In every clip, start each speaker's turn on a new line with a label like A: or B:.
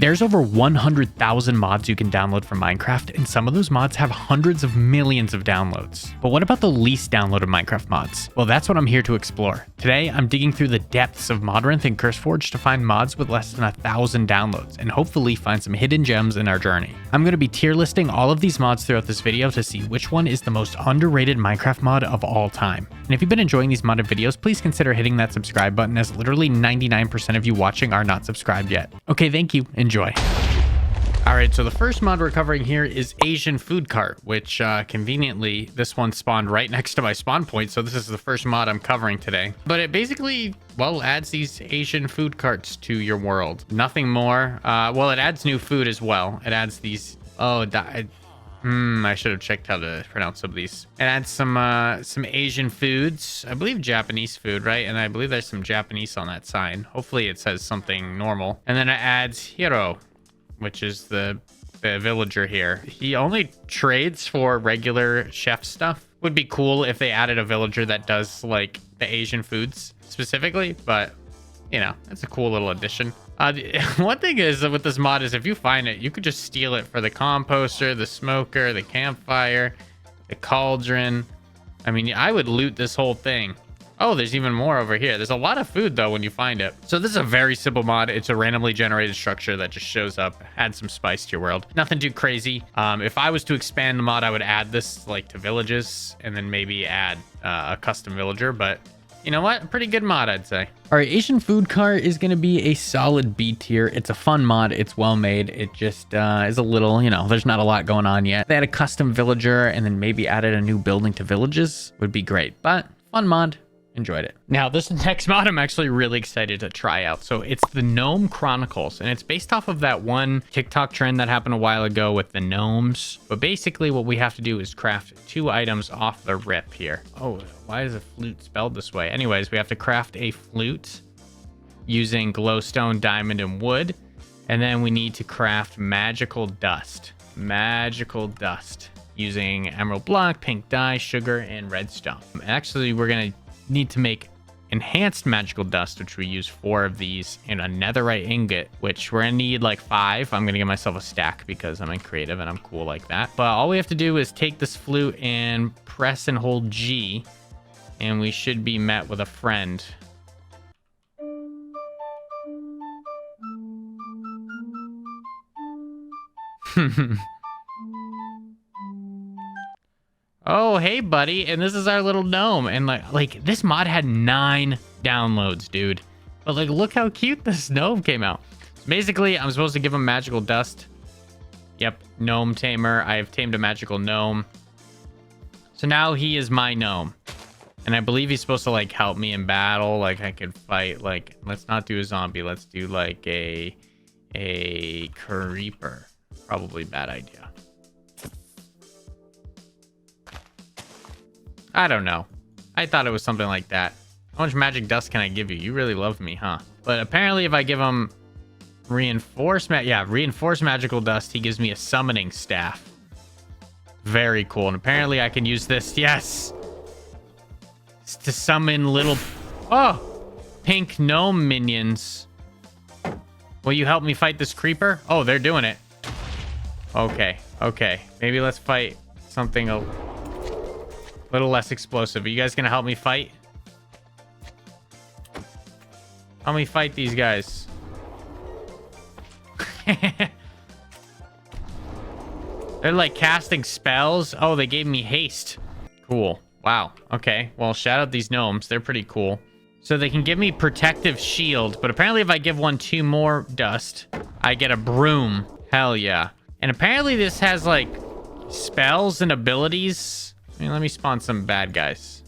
A: There's over 100,000 mods you can download for Minecraft, and some of those mods have hundreds of millions of downloads. But what about the least downloaded Minecraft mods? Well, that's what I'm here to explore. Today, I'm digging through the depths of modrinth and curseforge to find mods with less than 1,000 downloads, and hopefully find some hidden gems in our journey. I'm going to be tier listing all of these mods throughout this video to see which one is the most underrated Minecraft mod of all time. And if you've been enjoying these modded videos, please consider hitting that subscribe button, as literally 99% of you watching are not subscribed yet. Okay, thank you. Enjoy. Alright, so the first mod we're covering here is Asian Food Cart, which conveniently, this one spawned right next to my spawn point, so this is the first mod I'm covering today. But it basically, well, adds these Asian food carts to your world. Nothing more. Well, it adds new food as well. It adds these... I should have checked how to pronounce some of these. It adds some Asian foods. I believe Japanese food, right? And I believe there's some Japanese on that sign. Hopefully it says something normal. And then it adds Hiro, which is the villager here. He only trades for regular chef stuff. Would be cool if they added a villager that does like the Asian foods specifically, but you know, it's a cool little addition. One thing is with this mod is if you find it, you could just steal it for the composter, the smoker, the campfire, the cauldron. I mean, I would loot this whole thing. Oh, there's even more over here. There's a lot of food, though, when you find it. So this is a very simple mod. It's a randomly generated structure that just shows up, adds some spice to your world. Nothing too crazy. If I was to expand the mod, I would add this like to villages and then maybe add a custom villager. But you know what? A pretty good mod, I'd say. All right, Asian Food Cart is going to be a solid B tier. It's a fun mod. It's well made. It just is a little, you know, there's not a lot going on yet. They had a custom villager and then maybe added a new building to villages would be great. But fun mod. Enjoyed it. Now, this next mod I'm actually really excited to try out. So it's the Gnome Chronicles, and it's based off of that one TikTok trend that happened a while ago with the gnomes. But basically what we have to do is craft 2 items off the rip here. Oh, why is a flute spelled this way? Anyways, we have to craft a flute using glowstone, diamond, and wood. And then we need to craft magical dust. Magical dust using emerald block, pink dye, sugar, and redstone. Actually, we're going to need to make enhanced magical dust, which we use 4 of these, and a netherite ingot, which we're gonna need like 5. I'm gonna give myself a stack because I'm creative and I'm cool like that. But all we have to do is take this flute and press and hold G, and we should be met with a friend. Oh, hey, buddy. And this is our little gnome. And like this mod had 9 downloads, dude. But like, look how cute this gnome came out. So basically, I'm supposed to give him magical dust. Yep, gnome tamer. I have tamed a magical gnome. So now he is my gnome. And I believe he's supposed to like help me in battle. Like I could fight, like, let's not do a zombie. Let's do like a creeper. Probably bad idea. I don't know. I thought it was something like that. How much magic dust can I give you? You really love me, huh? But apparently if I give him reinforced magical dust, he gives me a summoning staff. Very cool. And apparently I can use this, yes, to summon little, pink gnome minions. Will you help me fight this creeper? Oh, they're doing it. Okay. Maybe let's fight something a little less explosive. Are you guys gonna help me fight? Help me fight these guys. They're like casting spells. Oh, they gave me haste. Cool. Wow. Okay. Well, shout out these gnomes. They're pretty cool. So they can give me protective shield, but apparently if I give one 2 more dust, I get a broom. Hell yeah. And apparently this has like spells and abilities. I mean, let me spawn some bad guys.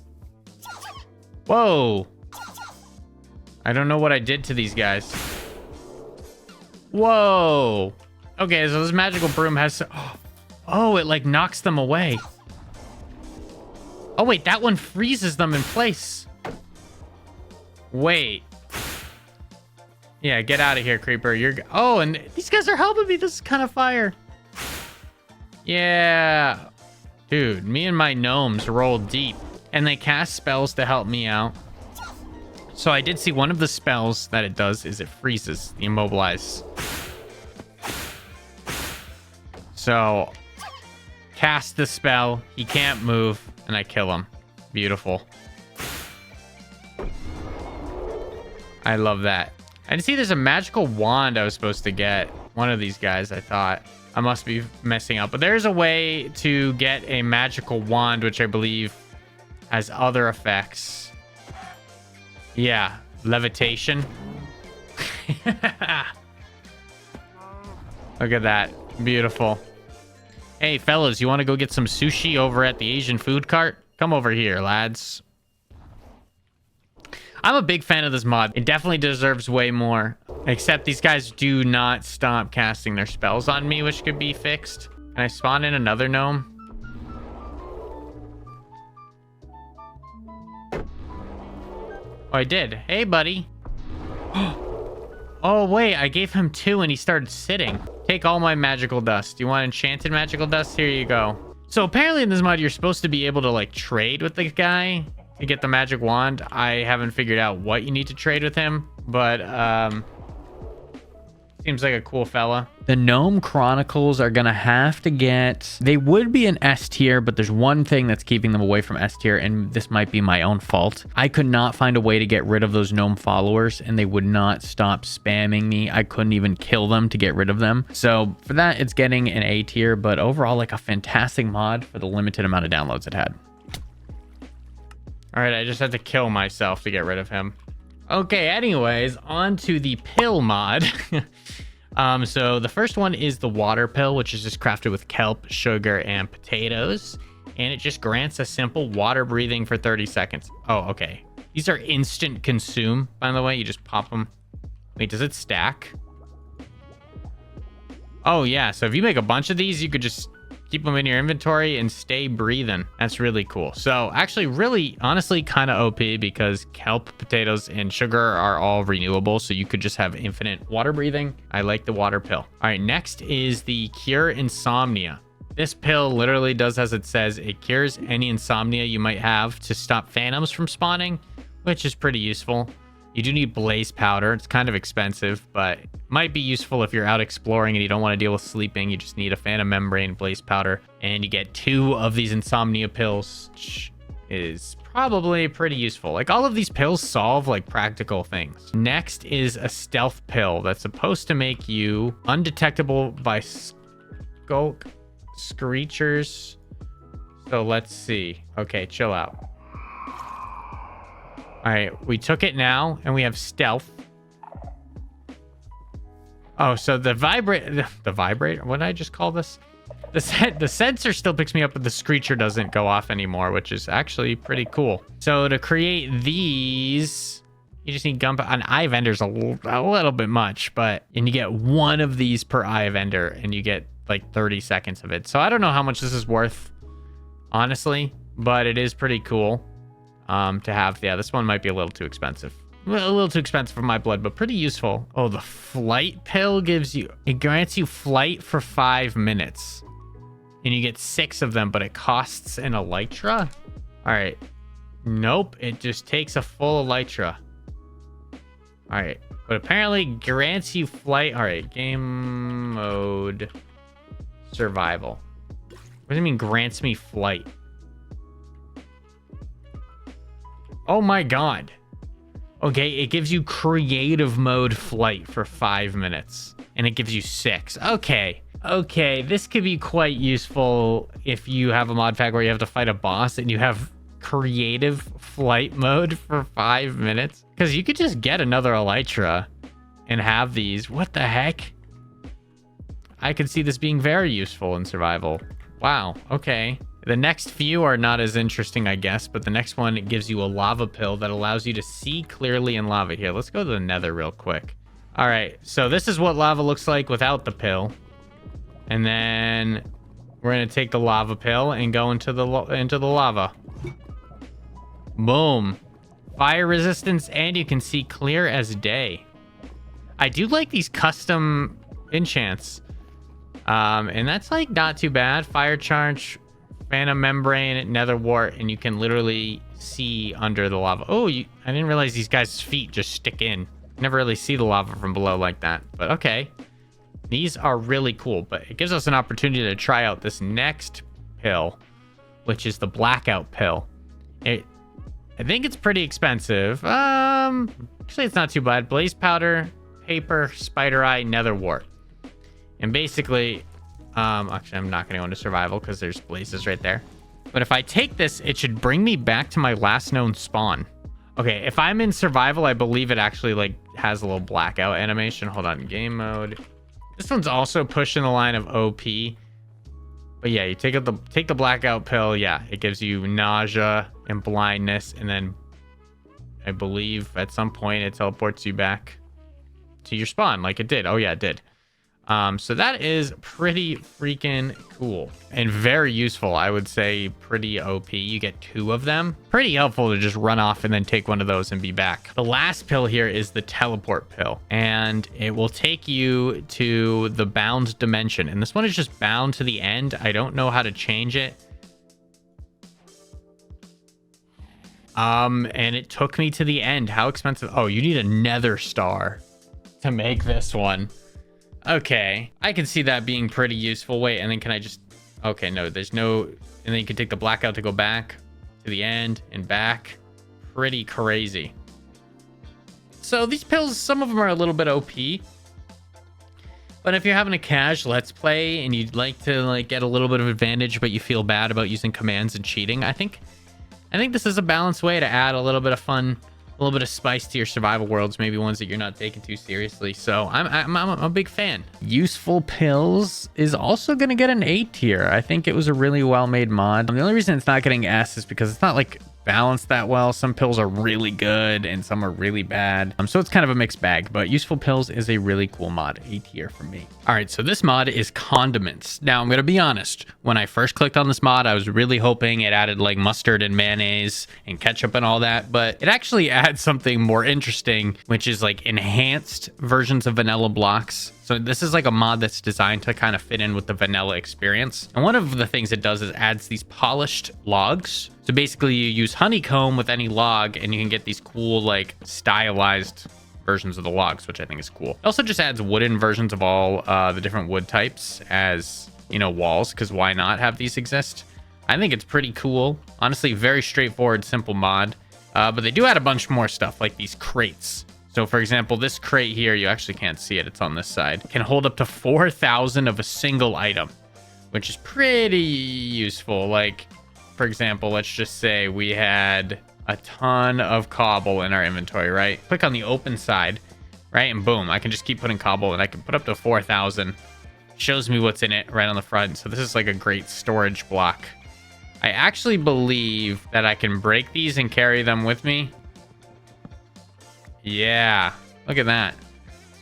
A: Whoa. I don't know what I did to these guys. Whoa. Okay, so this magical broom has... Oh, it like knocks them away. Oh, wait, that one freezes them in place. Wait. Yeah, get out of here, creeper. Oh, and these guys are helping me. This is kind of fire. Yeah. Dude, me and my gnomes roll deep, and they cast spells to help me out. So I did see one of the spells that it does is it freezes the immobilize. So cast the spell. He can't move, and I kill him. Beautiful. I love that. I see there's a magical wand I was supposed to get. One of these guys, I thought. I must be messing up. But there's a way to get a magical wand, which I believe has other effects. Yeah, levitation. Look at that. Beautiful. Hey, fellas, you want to go get some sushi over at the Asian food cart? Come over here, lads. I'm a big fan of this mod. It definitely deserves way more. Except these guys do not stop casting their spells on me, which could be fixed. Can I spawn in another gnome? Oh, I did. Hey, buddy. Oh, wait. I gave him 2 and he started sitting. Take all my magical dust. You want enchanted magical dust? Here you go. So apparently in this mod, you're supposed to be able to like trade with the guy to get the magic wand. I haven't figured out what you need to trade with him, but seems like a cool fella. The Gnome Chronicles are gonna have to get... They would be an S tier, but there's one thing that's keeping them away from S tier, and this might be my own fault. I could not find a way to get rid of those gnome followers, and they would not stop spamming me. I couldn't even kill them to get rid of them. So for that, it's getting an A tier, but overall, like a fantastic mod for the limited amount of downloads it had. All right, I just had to kill myself to get rid of him. Okay, anyways, on to the pill mod. So the first one is the water pill, which is just crafted with kelp, sugar, and potatoes. And it just grants a simple water breathing for 30 seconds. Oh, okay. These are instant consume, by the way. You just pop them. Wait, does it stack? Oh, yeah. So if you make a bunch of these, you could just keep them in your inventory and stay breathing. That's really cool. So actually really, honestly, kind of OP because kelp, potatoes, and sugar are all renewable. So you could just have infinite water breathing. I like the water pill. All right, next is the Cure Insomnia. This pill literally does as it says. It cures any insomnia you might have to stop phantoms from spawning, which is pretty useful. You do need blaze powder. It's kind of expensive, but might be useful if you're out exploring and you don't want to deal with sleeping. You just need a phantom membrane, blaze powder, and you get 2 of these insomnia pills, which is probably pretty useful. Like all of these pills solve like practical things. Next is a stealth pill that's supposed to make you undetectable by skulk screechers. So let's see. Okay, chill out. All right, we took it now, and we have stealth. Oh, so the vibrator, what did I just call this? The sensor still picks me up, but the screecher doesn't go off anymore, which is actually pretty cool. So to create these, you just need gunpowder. An eye vendor's a little bit much, and you get 1 of these per eye vendor, and you get like 30 seconds of it. So I don't know how much this is worth, honestly, but it is pretty cool. To have. Yeah, this one might be a little too expensive. A little too expensive for my blood, but pretty useful. Oh, the flight pill grants you flight for 5 minutes. And you get 6 of them, but it costs an elytra? All right. Nope, it just takes a full elytra. All right, but apparently grants you flight. All right, game mode, survival. What does it mean grants me flight? Oh my god. Okay, it gives you creative mode flight for 5 minutes. And it gives you 6. Okay, this could be quite useful if you have a mod pack where you have to fight a boss and you have creative flight mode for 5 minutes. Because you could just get another elytra and have these. What the heck? I could see this being very useful in survival. Wow, okay. The next few are not as interesting, I guess, but the next one, it gives you a lava pill that allows you to see clearly in lava. Here, let's go to the nether real quick. All right, so this is what lava looks like without the pill. And then we're going to take the lava pill and go into the lava. Boom. Fire resistance, and you can see clear as day. I do like these custom enchants. And that's like not too bad. Fire charge, phantom membrane, nether wart, and you can literally see under the lava. Oh, I didn't realize these guys' feet just stick in. Never really see the lava from below like that, but okay. These are really cool, but it gives us an opportunity to try out this next pill, which is the blackout pill. I think it's pretty expensive. Actually, it's not too bad. Blaze powder, paper, spider eye, nether wart. And basically, actually, I'm not going to go into survival because there's blazes right there. But if I take this, it should bring me back to my last known spawn. Okay, if I'm in survival, I believe it actually like has a little blackout animation. Hold on, game mode. This one's also pushing the line of OP. But yeah, you take the blackout pill. Yeah, it gives you nausea and blindness, and then I believe at some point it teleports you back to your spawn like it did. Oh yeah, it did. So that is pretty freaking cool and very useful. I would say pretty OP. You get 2 of them. Pretty helpful to just run off and then take one of those and be back. The last pill here is the teleport pill, and it will take you to the bound dimension. And this one is just bound to the end. I don't know how to change it. And it took me to the end. How expensive? Oh, you need a nether star to make this one. Okay, I can see that being pretty useful. Wait, and then can I just... Okay, no, there's no... And then you can take the blackout to go back to the end and back. Pretty crazy. So these pills, some of them are a little bit OP. But if you're having a cash let's play and you'd like to like get a little bit of advantage, but you feel bad about using commands and cheating, I think this is a balanced way to add a little bit of fun, a little bit of spice to your survival worlds, maybe ones that you're not taking too seriously. So I'm a big fan. Useful pills is also going to get an A tier. I think it was a really well-made mod. The only reason it's not getting S is because it's not like balanced that well. Some pills are really good and some are really bad. So it's kind of a mixed bag, but useful pills is a really cool mod. A tier for me. All right, so this mod is Condiments. Now I'm gonna be honest, when I first clicked on this mod, I was really hoping it added like mustard and mayonnaise and ketchup and all that, but it actually adds something more interesting, which is like enhanced versions of vanilla blocks. So this is like a mod that's designed to kind of fit in with the vanilla experience. And one of the things it does is adds these polished logs. So basically you use honeycomb with any log and you can get these cool like stylized versions of the logs, which I think is cool. It also just adds wooden versions of all the different wood types as, you know, walls, because why not have these exist? I think it's pretty cool. Honestly, very straightforward, simple mod. But they do add a bunch more stuff like these crates. So for example, this crate here, you actually can't see it. It's on this side. Can hold up to 4,000 of a single item, which is pretty useful. Like, for example, let's just say we had a ton of cobble in our inventory, right? Click on the open side, right? And boom, I can just keep putting cobble and I can put up to 4,000. Shows me what's in it right on the front. So this is like a great storage block. I actually believe that I can break these and carry them with me. Yeah, look at that.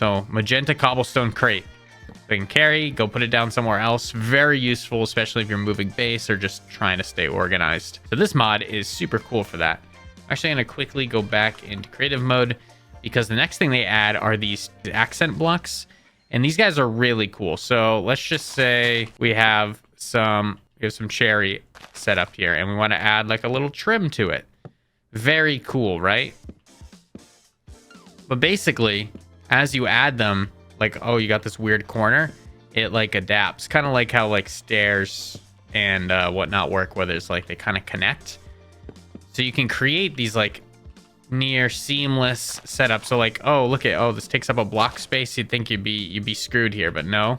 A: So magenta cobblestone crate. So you can carry, go put it down somewhere else. Very useful, especially if you're moving base or just trying to stay organized. So this mod is super cool for that. Actually, I'm going to quickly go back into creative mode because the next thing they add are these accent blocks. And these guys are really cool. So let's just say we have some cherry set up here and we want to add like a little trim to it. Very cool, right? But basically, as you add them, like, oh, you got this weird corner, it like adapts. Kind of like how like stairs and whatnot work, where there's like they kind of connect. So you can create these like near seamless setups. So like, oh, look at, oh, this takes up a block space. You'd think you'd be screwed here, but no.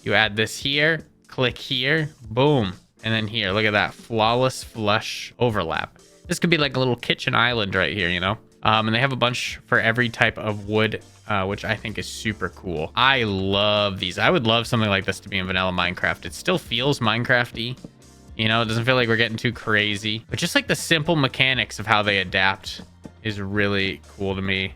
A: You add this here, click here, boom, and then here. Look at that flawless flush overlap. This could be like a little kitchen island right here, you know. And they have a bunch for every type of wood, which I think is super cool. I love these. I would love something like this to be in vanilla Minecraft. It still feels Minecraft-y. You know, it doesn't feel like we're getting too crazy. But just like the simple mechanics of how they adapt is really cool to me.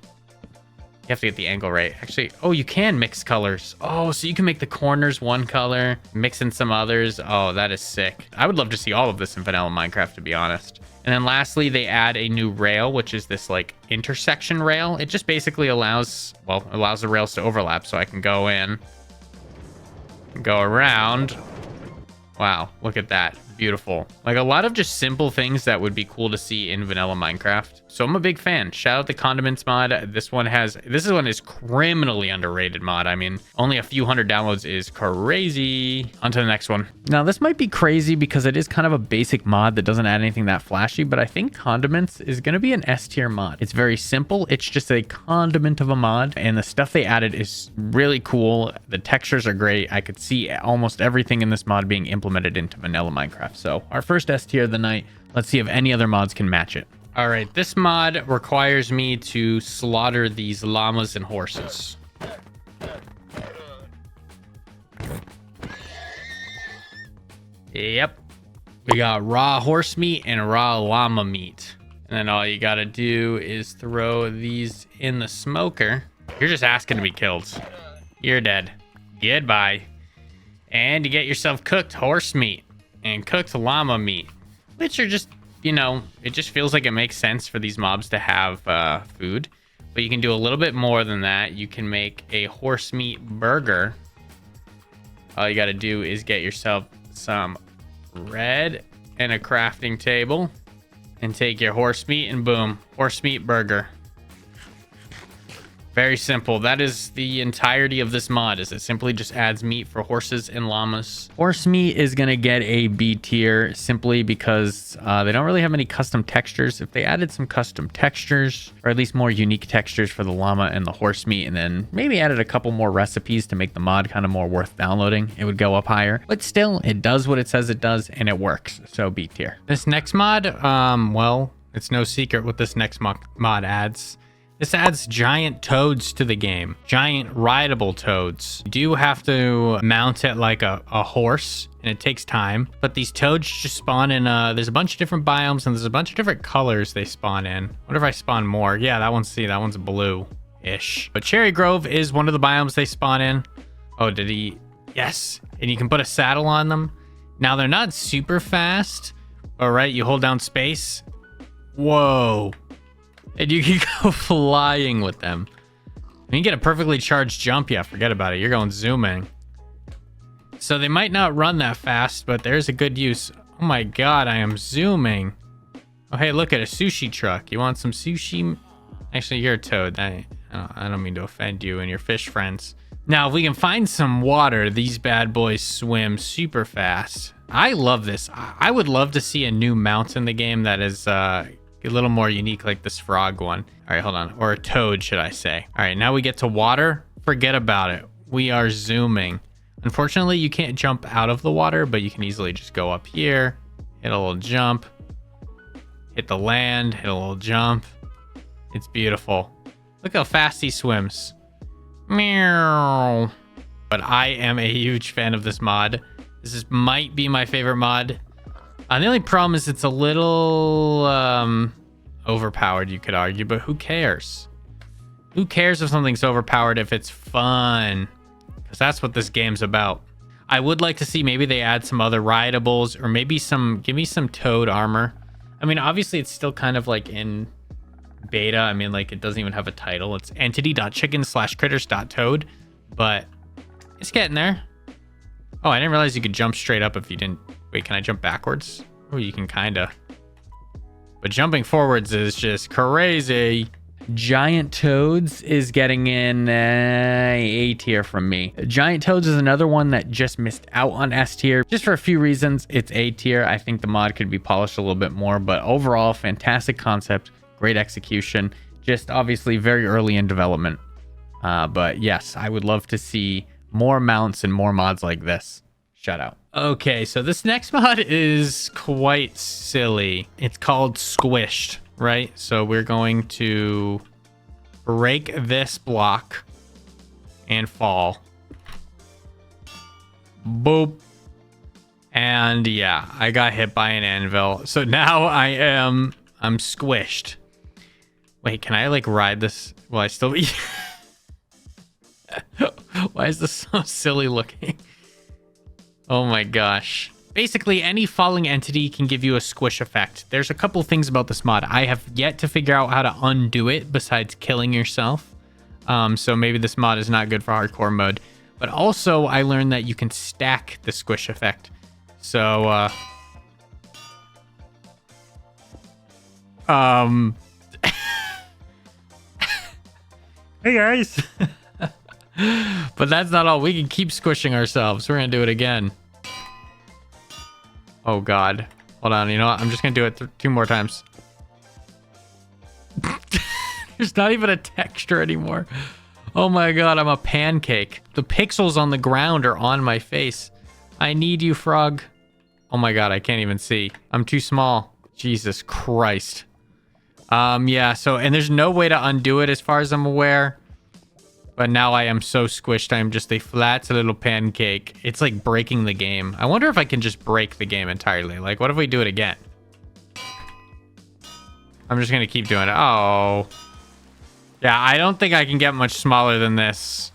A: You have to get the angle right. Actually, oh, you can mix colors. Oh, so you can make the corners one color, mix in some others. Oh, that is sick. I would love to see all of this in vanilla Minecraft, to be honest. And then lastly, they add a new rail, which is this like intersection rail. It just basically allows the rails to overlap. So I can go in, go around. Wow, look at that. Beautiful. Like a lot of just simple things that would be cool to see in vanilla Minecraft. So I'm a big fan. Shout out the Condiments mod. This one is criminally underrated mod. I mean, only a few hundred downloads is crazy. On to the next one. Now this might be crazy because it is kind of a basic mod that doesn't add anything that flashy, but I think Condiments is going to be an S tier mod. It's very simple. It's just a condiment of a mod, and the stuff they added is really cool. The textures are great. I could see almost everything in this mod being implemented into vanilla Minecraft. So our first S tier of the night. Let's see if any other mods can match it. All right, this mod requires me to slaughter these llamas and horses. Yep. We got raw horse meat and raw llama meat. And then all you gotta do is throw these in the smoker. You're just asking to be killed. You're dead. Goodbye. And you get yourself cooked horse meat and cooked llama meat, which are just, you know, it just feels like it makes sense for these mobs to have food. But you can do a little bit more than that. You can make a horse meat burger. All you got to do is get yourself some bread and a crafting table and take your horse meat and boom, horse meat burger. Very simple. That is the entirety of this mod, is it simply just adds meat for horses and llamas. Horse meat is going to get a B tier simply because they don't really have any custom textures. If they added some custom textures, or at least more unique textures for the llama and the horse meat, and then maybe added a couple more recipes to make the mod kind of more worth downloading, it would go up higher. But still, it does what it says it does, and it works. So B tier. This next mod, well, it's no secret what this next mod adds. This adds giant toads to the game. Giant rideable toads. You do have to mount it like a horse, and it takes time. But these toads just spawn in, there's a bunch of different biomes, and there's a bunch of different colors they spawn in. What if I spawn more? Yeah, that one's blue-ish. But Cherry Grove is one of the biomes they spawn in. Oh, did he? Yes. And you can put a saddle on them. Now, they're not super fast. All right, you hold down space. Whoa. And you can go flying with them. When you get a perfectly charged jump, yeah, forget about it. You're going zooming. So they might not run that fast, but there's a good use. Oh my god, I am zooming. Oh, hey, look at a sushi truck. You want some sushi? Actually, you're a toad. I don't mean to offend you and your fish friends. Now, if we can find some water, these bad boys swim super fast. I love this. I would love to see a new mount in the game that is a little more unique, like this frog one. All right, hold on. Or a toad, should I say. All right, now we get to water. Forget about it. We are zooming. Unfortunately, you can't jump out of the water, but you can easily just go up here, hit a little jump, hit the land, hit a little jump. It's beautiful. Look how fast he swims. Meow. But I am a huge fan of this mod. Might be my favorite mod. The only problem is it's a little overpowered, you could argue, but who cares? Who cares if something's overpowered if it's fun? Because that's what this game's about. I would like to see maybe they add some other rideables, or maybe give me some toad armor. I mean, obviously it's still kind of like in beta. I mean, like, it doesn't even have a title. It's entity.chicken/critters.toad, but it's getting there. Oh, I didn't realize you could jump straight up if you didn't. Wait, can I jump backwards? Oh, you can kinda. But jumping forwards is just crazy. Giant Toads is getting in A tier from me. Giant Toads is another one that just missed out on S tier. Just for a few reasons, it's A tier. I think the mod could be polished a little bit more, but overall, fantastic concept, great execution. Just obviously very early in development. But yes, I would love to see more mounts and more mods like this. Shout out. Okay, so this next mod is quite silly. It's called Squished, right? So we're going to break this block and fall. Boop. And yeah, I got hit by an anvil. So now I'm squished. Wait, can I like ride this? Will I still be? Why is this so silly looking? Oh my gosh. Basically, any falling entity can give you a squish effect. There's a couple things about this mod. I have yet to figure out how to undo it besides killing yourself. So maybe this mod is not good for hardcore mode. But also, I learned that you can stack the squish effect. So, Hey guys. But that's not all. We can keep squishing ourselves. We're gonna do it again. Oh god. Hold on. You know what? I'm just gonna do it 2 more times. There's not even a texture anymore. Oh my god, I'm a pancake. The pixels on the ground are on my face. I need you, frog. Oh my god, I can't even see. I'm too small. Jesus Christ. Yeah, so, and there's no way to undo it as far as I'm aware. But now I am so squished. I'm just a flat little pancake. It's like breaking the game. I wonder if I can just break the game entirely. Like, what if we do it again? I'm just gonna keep doing it. Oh. Yeah, I don't think I can get much smaller than this.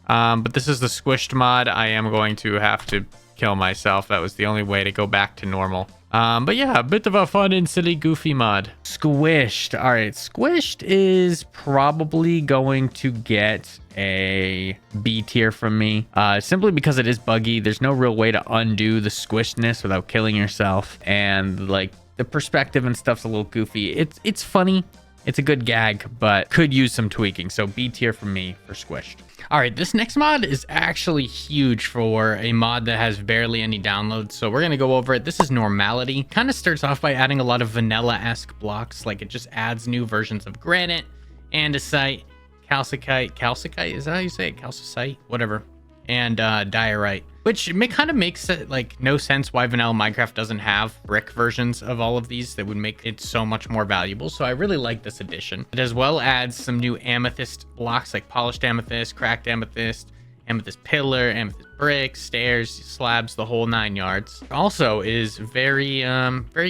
A: But this is the squished mod. I am going to have to kill myself. That was the only way to go back to normal. But yeah, a bit of a fun and silly goofy mod. Squished. All right, Squished is probably going to get a B tier from me. Simply because it is buggy. There's no real way to undo the squishedness without killing yourself. And like the perspective and stuff's a little goofy. It's funny. It's a good gag, but could use some tweaking. So B tier from me for Squished. All right, this next mod is actually huge for a mod that has barely any downloads. So we're going to go over it. This is Normality. Kind of starts off by adding a lot of vanilla-esque blocks. Like it just adds new versions of granite, andesite, calcite, is that how you say it? Calcite, whatever. And diorite, which kind of makes it like no sense why vanilla Minecraft doesn't have brick versions of all of these that would make it so much more valuable. So I really like this addition. It as well adds some new amethyst blocks like polished amethyst, cracked amethyst, amethyst pillar, amethyst bricks, stairs, slabs, the whole 9 yards. Also is very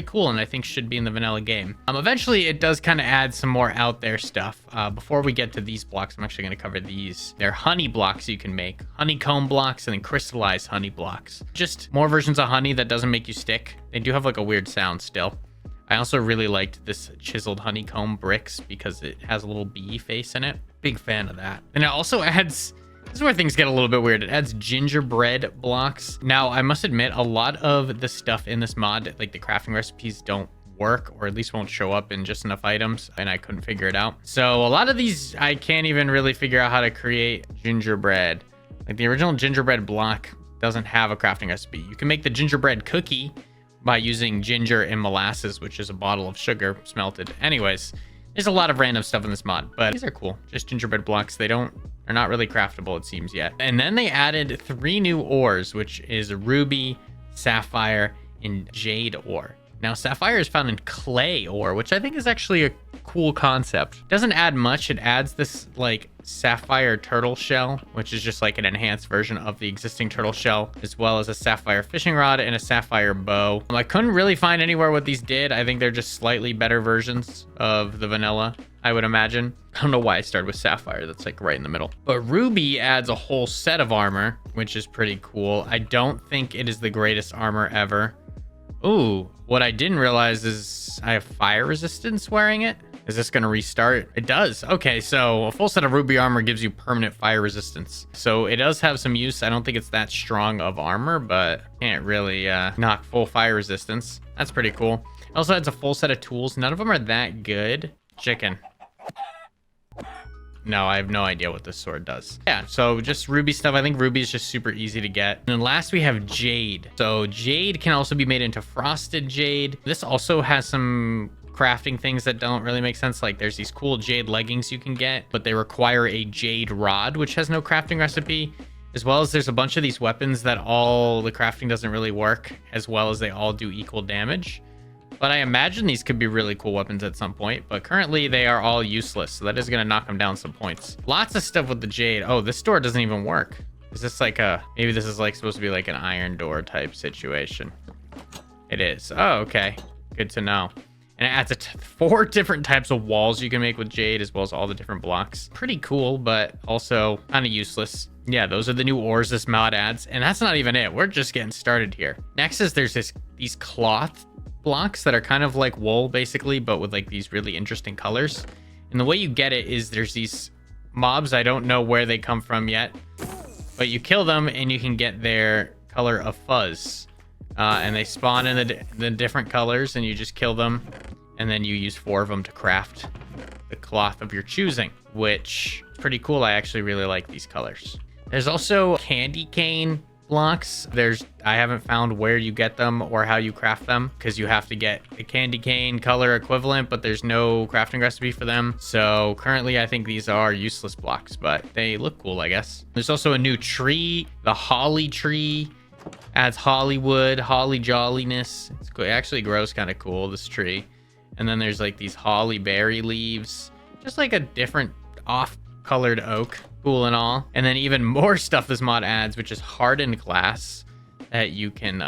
A: cool, and I think should be in the vanilla game. Eventually it does kind of add some more out there stuff. Before we get to these blocks, I'm actually going to cover these. They're honey blocks you can make, honeycomb blocks, and then crystallized honey blocks. Just more versions of honey that doesn't make you stick. They do have like a weird sound still. I also really liked this chiseled honeycomb bricks because it has a little bee face in it. Big fan of that. And it also adds, this is where things get a little bit weird. It adds gingerbread blocks. Now, I must admit, a lot of the stuff in this mod, like the crafting recipes, don't work, or at least won't show up in just enough items, and I couldn't figure it out. So a lot of these, I can't even really figure out how to create gingerbread. Like the original gingerbread block doesn't have a crafting recipe. You can make the gingerbread cookie by using ginger and molasses, which is a bottle of sugar smelted. Anyways, there's a lot of random stuff in this mod, but these are cool. Just gingerbread blocks. They're not really craftable, it seems, yet. And then they added 3 new ores, which is ruby, sapphire, and jade ore. Now, sapphire is found in clay ore, which I think is actually a cool concept. It doesn't add much. It adds this like sapphire turtle shell, which is just like an enhanced version of the existing turtle shell, as well as a sapphire fishing rod and a sapphire bow. I couldn't really find anywhere what these did. I think they're just slightly better versions of the vanilla, I would imagine. I don't know why I started with sapphire. That's like right in the middle. But ruby adds a whole set of armor, which is pretty cool. I don't think it is the greatest armor ever. Ooh, what I didn't realize is I have fire resistance wearing it. Is this going to restart? It does. Okay, so a full set of ruby armor gives you permanent fire resistance. So it does have some use. I don't think it's that strong of armor, but can't really knock full fire resistance. That's pretty cool. It also adds a full set of tools. None of them are that good. Chicken. No, I have no idea what this sword does. Yeah, so just ruby stuff. I think ruby is just super easy to get. And then last we have jade. So jade can also be made into frosted jade. This also has some crafting things that don't really make sense. Like there's these cool jade leggings you can get, but they require a jade rod, which has no crafting recipe. As well as there's a bunch of these weapons that all the crafting doesn't really work, as well as they all do equal damage. But I imagine these could be really cool weapons at some point, but currently they are all useless. So that is going to knock them down some points. Lots of stuff with the jade. Oh, this door doesn't even work. Is this like maybe this is like supposed to be like an iron door type situation. It is. Oh, okay. Good to know. And it adds 4 different types of walls you can make with jade, as well as all the different blocks. Pretty cool, but also kind of useless. Yeah, those are the new ores this mod adds. And that's not even it. We're just getting started here. Next is there's these cloth blocks that are kind of like wool basically, but with like these really interesting colors. And the way you get it is there's these mobs. I don't know where they come from yet, but you kill them and you can get their color of fuzz. And they spawn in the different colors, and you just kill them And then you use 4 of them to craft the cloth of your choosing, which is pretty cool. I actually really like these colors. There's also candy cane blocks. I haven't found where you get them or how you craft them, because you have to get a candy cane color equivalent, but there's no crafting recipe for them. So currently I think these are useless blocks, but they look cool, I guess. There's also a new tree, the holly tree. Adds Hollywood, holly jolliness. It actually grows kind of cool, this tree. And then there's like these holly berry leaves, just like a different off-colored oak. Cool and all. And then even more stuff this mod adds, which is hardened glass that you can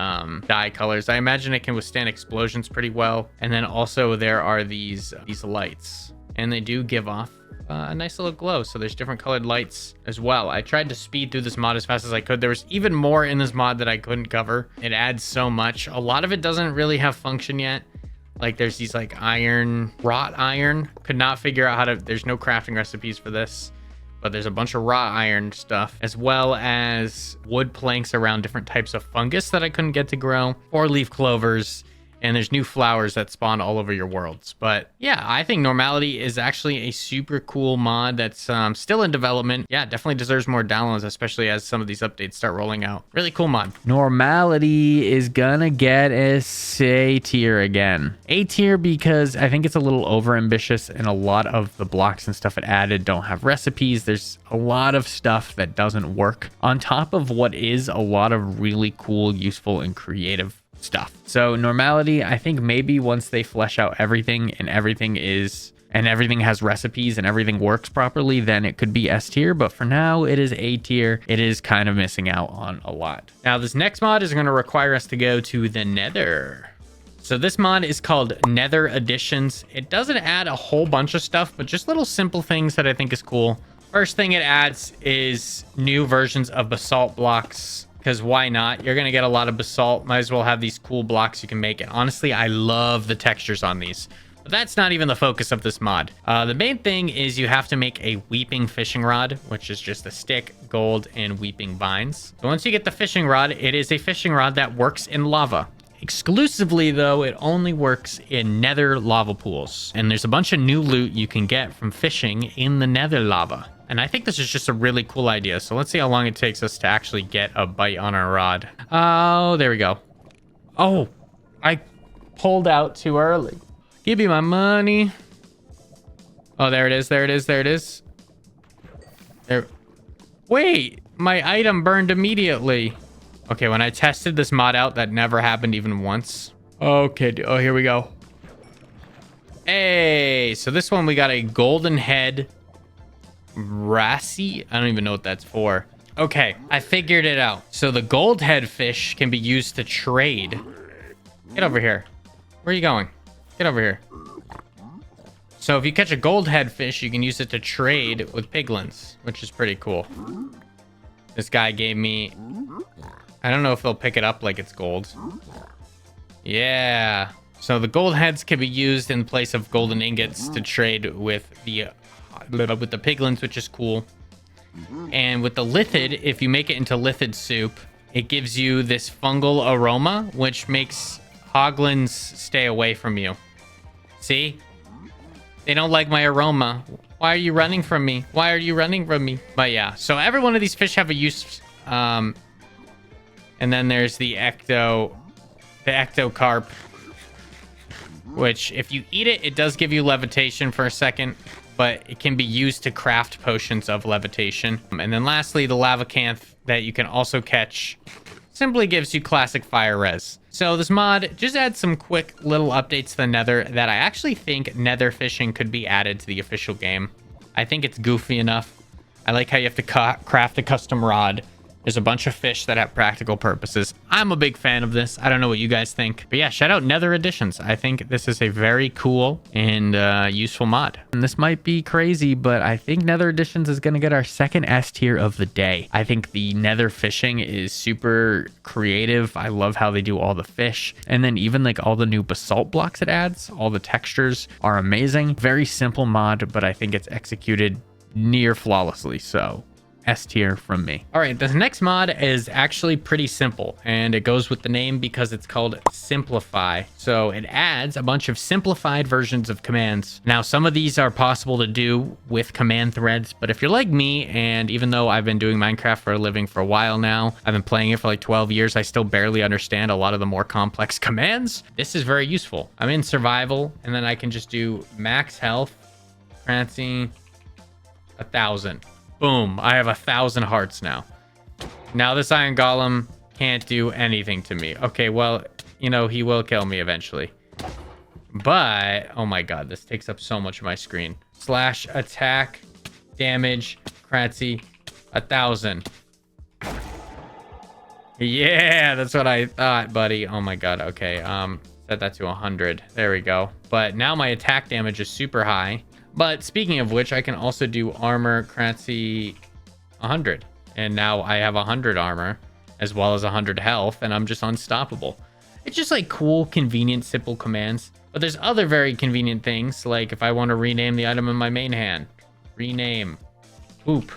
A: dye colors. I imagine it can withstand explosions pretty well. And then also there are these lights, and they do give off a nice little glow. So there's different colored lights as well. I tried to speed through this mod as fast as I could. There was even more in this mod that I couldn't cover. It adds so much. A lot of it doesn't really have function yet. Like there's these like wrought iron. Could not figure out how to, there's no crafting recipes for this, but there's a bunch of wrought iron stuff, as well as wood planks around different types of fungus that I couldn't get to grow, 4-leaf clovers, and there's new flowers that spawn all over your worlds. But yeah, I think Normality is actually a super cool mod that's still in development. Yeah, definitely deserves more downloads, especially as some of these updates start rolling out. Really cool mod. Normality is gonna get a A tier again. A tier because I think it's a little over ambitious, and a lot of the blocks and stuff it added don't have recipes. There's a lot of stuff that doesn't work on top of what is a lot of really cool, useful, and creative stuff. So Normality, I think maybe once they flesh out everything and everything has recipes and everything works properly, then it could be S tier. But for now, it is A tier. It is kind of missing out on a lot. Now, this next mod is going to require us to go to the Nether. So this mod is called Nether Additions. It doesn't add a whole bunch of stuff, but just little simple things that I think is cool. First thing it adds is new versions of basalt blocks. Because why not? You're going to get a lot of basalt. Might as well have these cool blocks you can make. And honestly, I love the textures on these. But that's not even the focus of this mod. The main thing is you have to make a weeping fishing rod, which is just a stick, gold, and weeping vines. So once you get the fishing rod, it is a fishing rod that works in lava. Exclusively, though, it only works in nether lava pools. And there's a bunch of new loot you can get from fishing in the nether lava. And I think this is just a really cool idea. So let's see how long it takes us to actually get a bite on our rod. Oh, there we go. Oh, I pulled out too early. Give me my money. Oh, there it is. There it is. There it is. There. Wait, my item burned immediately. Okay, when I tested this mod out, that never happened even once. Okay, oh, here we go. Hey, so this one we got a golden head Rassi. I don't even know what that's for. Okay, I figured it out. So the gold head fish can be used to trade. Get over here. Where are you going? Get over here. So if you catch a gold head fish, you can use it to trade with piglins, which is pretty cool. This guy gave me... I don't know if they'll pick it up like it's gold. Yeah. So the gold heads can be used in place of golden ingots to trade with the piglins, which is cool. And with the lithid, if you make it into lithid soup, it gives you this fungal aroma, which makes hoglins stay away from you. See? They don't like my aroma. Why are you running from me? Why are you running from me? But yeah, so every one of these fish have a use. And then there's the ectocarp, which if you eat it, it does give you levitation for a second, but it can be used to craft potions of levitation. And then lastly, the lavacanth that you can also catch simply gives you classic fire res. So this mod just adds some quick little updates to the nether that I actually think nether fishing could be added to the official game. I think it's goofy enough. I like how you have to craft a custom rod. There's a bunch of fish that have practical purposes. I'm a big fan of this. I don't know what you guys think. But yeah, shout out Nether Additions. I think this is a very cool and useful mod. And this might be crazy, but I think Nether Additions is going to get our second S tier of the day. I think the nether fishing is super creative. I love how they do all the fish. And then even like all the new basalt blocks it adds, all the textures are amazing. Very simple mod, but I think it's executed near flawlessly. So S tier from me. All right, this next mod is actually pretty simple, and it goes with the name because it's called Simplify. So it adds a bunch of simplified versions of commands. Now, some of these are possible to do with command threads, but if you're like me, and even though I've been doing Minecraft for a living for a while now, I've been playing it for like 12 years, I still barely understand a lot of the more complex commands. This is very useful. I'm in survival, and then I can just do max health, Crancy, 1,000. Boom, I have 1,000 hearts now. Now this iron golem can't do anything to me. Okay, well, you know, he will kill me eventually. But, oh my god, this takes up so much of my screen. Slash attack, damage, Crancy, 1,000. Yeah, that's what I thought, buddy. Oh my god, okay. Set that to 100. There we go. But now my attack damage is super high. But speaking of which, I can also do armor, Crancy, 100. And now I have 100 armor, as well as 100 health, and I'm just unstoppable. It's just like cool, convenient, simple commands. But there's other very convenient things, like if I want to rename the item in my main hand. Rename. Poop.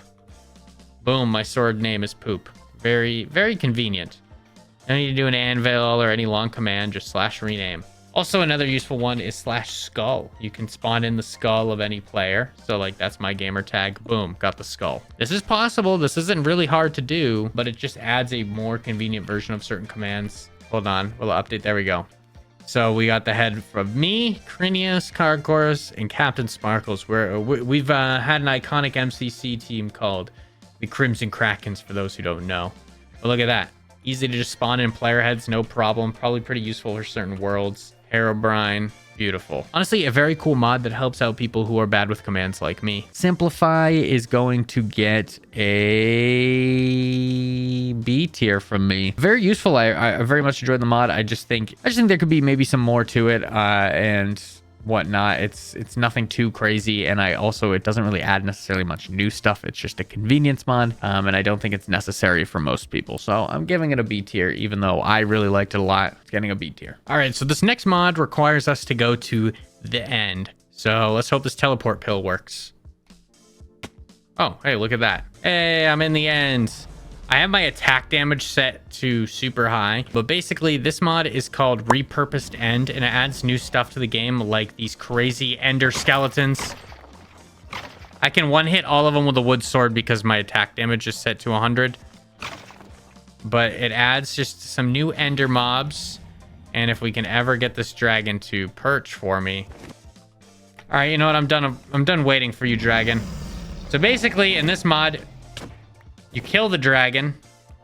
A: Boom, my sword name is Poop. Very, very convenient. I don't need to do an anvil or any long command, just slash rename. Also, another useful one is slash skull. You can spawn in the skull of any player. So like that's my gamer tag. Boom, got the skull. This is possible. This isn't really hard to do, but it just adds a more convenient version of certain commands. Hold on, we'll update. There we go. So we got the head from me, Crinius, Cargorus, and Captain Sparkles. We've had an iconic MCC team called the Crimson Krakens, for those who don't know. But look at that. Easy to just spawn in player heads, no problem. Probably pretty useful for certain worlds. Herobrine, beautiful. Honestly, a very cool mod that helps out people who are bad with commands like me. Simplify is going to get a B tier from me. Very useful. I very much enjoyed the mod. I just think there could be maybe some more to it and whatnot. It's nothing too crazy, and it doesn't really add necessarily much new stuff. It's just a convenience mod, and I don't think it's necessary for most people, so I'm giving it a B tier, even though I really liked it a lot. It's getting a B tier. All right, so this next mod requires us to go to the end, so let's hope this teleport pill works. Oh, hey, look at that. Hey, I'm in the end. I have my attack damage set to super high, but basically this mod is called Repurposed End, and it adds new stuff to the game, like these crazy ender skeletons. I can one-hit all of them with a wood sword because my attack damage is set to 100. But it adds just some new ender mobs, and if we can ever get this dragon to perch for me. All right, you know what? I'm done waiting for you, dragon. So basically, in this mod, you kill the dragon.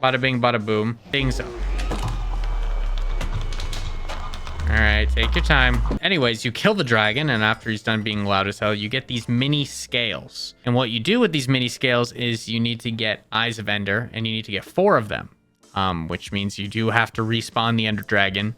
A: Bada bing, bada boom. Things. All right, take your time. Anyways, you kill the dragon, and after he's done being loud as hell, you get these mini scales. And what you do with these mini scales is you need to get Eyes of Ender, and you need to get 4 of them. Which means you do have to respawn the Ender Dragon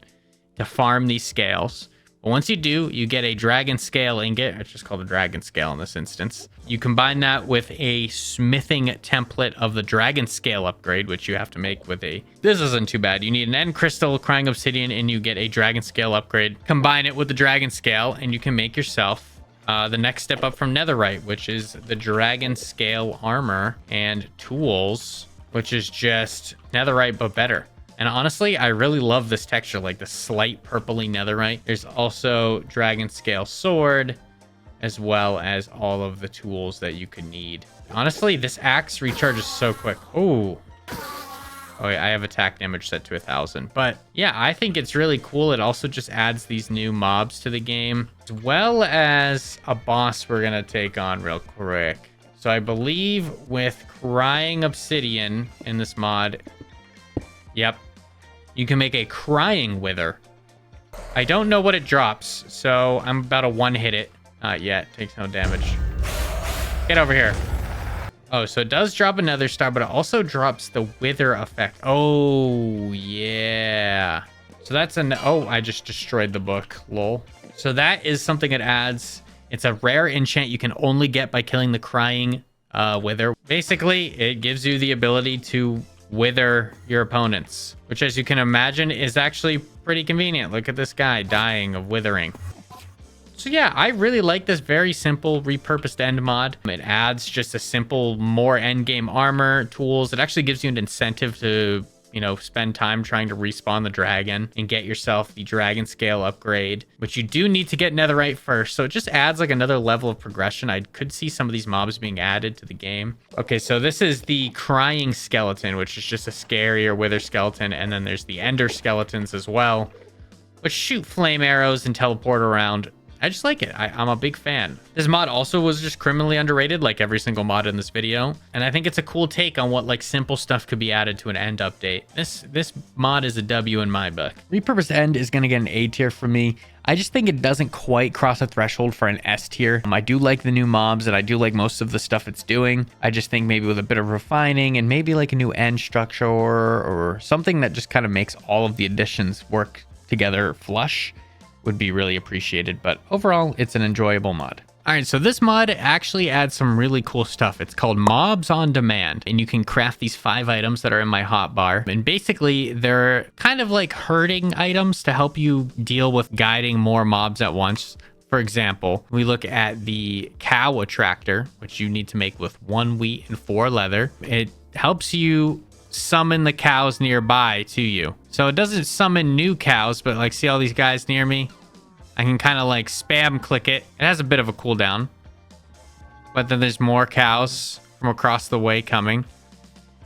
A: to farm these scales. But once you do, you get a dragon scale ingot. It's just called a dragon scale in this instance. You combine that with a smithing template of the dragon scale upgrade, which you have to make with a... This isn't too bad. You need an end crystal, crying obsidian, and you get a dragon scale upgrade. Combine it with the dragon scale, and you can make yourself the next step up from netherite, which is the dragon scale armor and tools, which is just netherite but better. And honestly, I really love this texture, like the slight purpley netherite. There's also dragon scale sword, as well as all of the tools that you could need. Honestly, this axe recharges so quick. Oh, yeah, I have attack damage set to 1,000. But yeah, I think it's really cool. It also just adds these new mobs to the game, as well as a boss we're gonna take on real quick. So I believe with crying obsidian in this mod, yep, you can make a crying wither. I don't know what it drops, so I'm about to one-hit it. Not yet. Takes no damage. Get over here. Oh, so it does drop another star, but it also drops the wither effect. Oh, yeah. So that's oh, I just destroyed the book. Lol. So that is something it adds. It's a rare enchant you can only get by killing the crying wither. Basically, it gives you the ability to wither your opponents, which, as you can imagine, is actually pretty convenient. Look at this guy dying of withering. So yeah, I really like this very simple repurposed end mod. It adds just a simple, more end game armor tools. It actually gives you an incentive to, you know, spend time trying to respawn the dragon and get yourself the dragon scale upgrade, which you do need to get netherite first. So it just adds like another level of progression. I could see some of these mobs being added to the game. Okay, so this is the crying skeleton, which is just a scary or wither skeleton. And then there's the ender skeletons as well, which shoot flame arrows and teleport around. I just like it. I'm a big fan. This mod also was just criminally underrated, like every single mod in this video. And I think it's a cool take on what like simple stuff could be added to an end update. This mod is a W in my book. Repurposed End is going to get an A tier for me. I just think it doesn't quite cross a threshold for an S tier. I do like the new mobs and I do like most of the stuff it's doing. I just think maybe with a bit of refining and maybe like a new end structure or something that just kind of makes all of the additions work together flush would be really appreciated, but overall it's an enjoyable mod. All right, so this mod actually adds some really cool stuff. It's called Mobs on Demand, and you can craft these 5 items that are in my hotbar. And basically, they're kind of like herding items to help you deal with guiding more mobs at once. For example, we look at the cow attractor, which you need to make with 1 wheat and 4 leather. It helps you summon the cows nearby to you. So it doesn't summon new cows, but like, see all these guys near me? I can kind of like spam click it. It has a bit of a cooldown, but then there's more cows from across the way coming.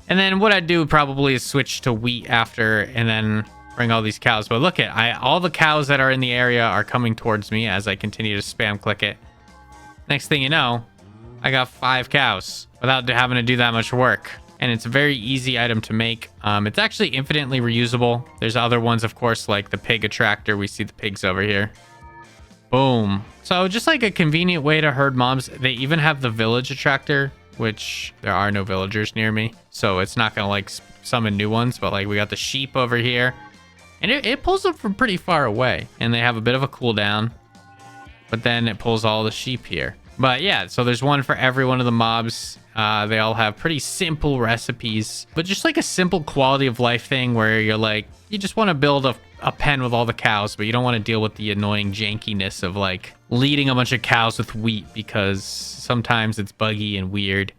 A: And then what I do probably is switch to wheat after and then bring all these cows. But look at, all the cows that are in the area are coming towards me as I continue to spam click it. Next thing you know, I got 5 cows without having to do that much work. And it's a very easy item to make. It's actually infinitely reusable. There's other ones, of course, like the pig attractor. We see the pigs over here. Boom. So just like a convenient way to herd mobs. They even have the village attractor, which there are no villagers near me. So it's not going to like summon new ones. But like we got the sheep over here. And it pulls them from pretty far away. And they have a bit of a cooldown. But then it pulls all the sheep here. But yeah, so there's one for every one of the mobs. They all have pretty simple recipes, but just like a simple quality of life thing where you're like, you just want to build a pen with all the cows, but you don't want to deal with the annoying jankiness of like leading a bunch of cows with wheat because sometimes it's buggy and weird.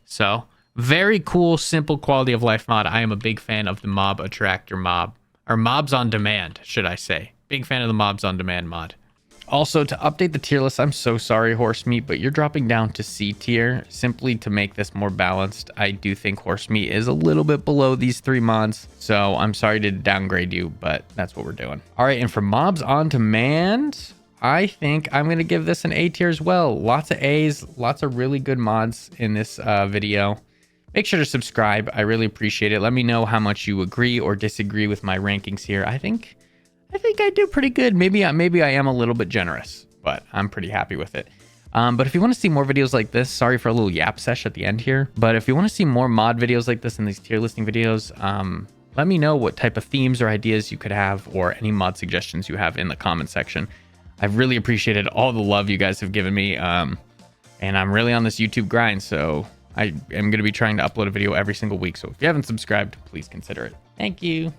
A: So very cool, simple quality of life mod. I am a big fan of the mob attractor mod, or mobs on demand, should I say. Big fan of the mobs on demand mod. Also, to update the tier list, I'm so sorry, Horse Meat, but you're dropping down to C tier simply to make this more balanced. I do think Horse Meat is a little bit below these 3 mods, so I'm sorry to downgrade you, but that's what we're doing. All right, and for Mobs on Demand, I think I'm going to give this an A tier as well. Lots of A's, lots of really good mods in this video. Make sure to subscribe. I really appreciate it. Let me know how much you agree or disagree with my rankings here. I think I do pretty good. Maybe I am a little bit generous, but I'm pretty happy with it. But if you want to see more videos like this, sorry for a little yap sesh at the end here, but if you want to see more mod videos like this and these tier listing videos, let me know what type of themes or ideas you could have or any mod suggestions you have in the comment section. I've really appreciated all the love you guys have given me. And I'm really on this YouTube grind, so I am going to be trying to upload a video every single week. So if you haven't subscribed, please consider it. Thank you.